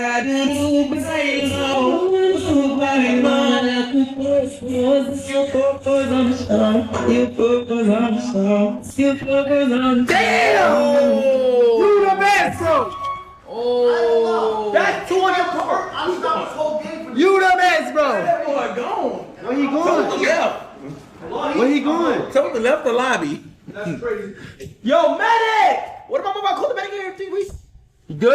You the best, bro. Oh, that's 2 on your card. I stopped this whole game for You the best, bro. that boy gone. Where he to the going? left. Where he going? To the left, the lobby. That's crazy. Yo, medic. What about my quarterback here? 3 weeks? Good.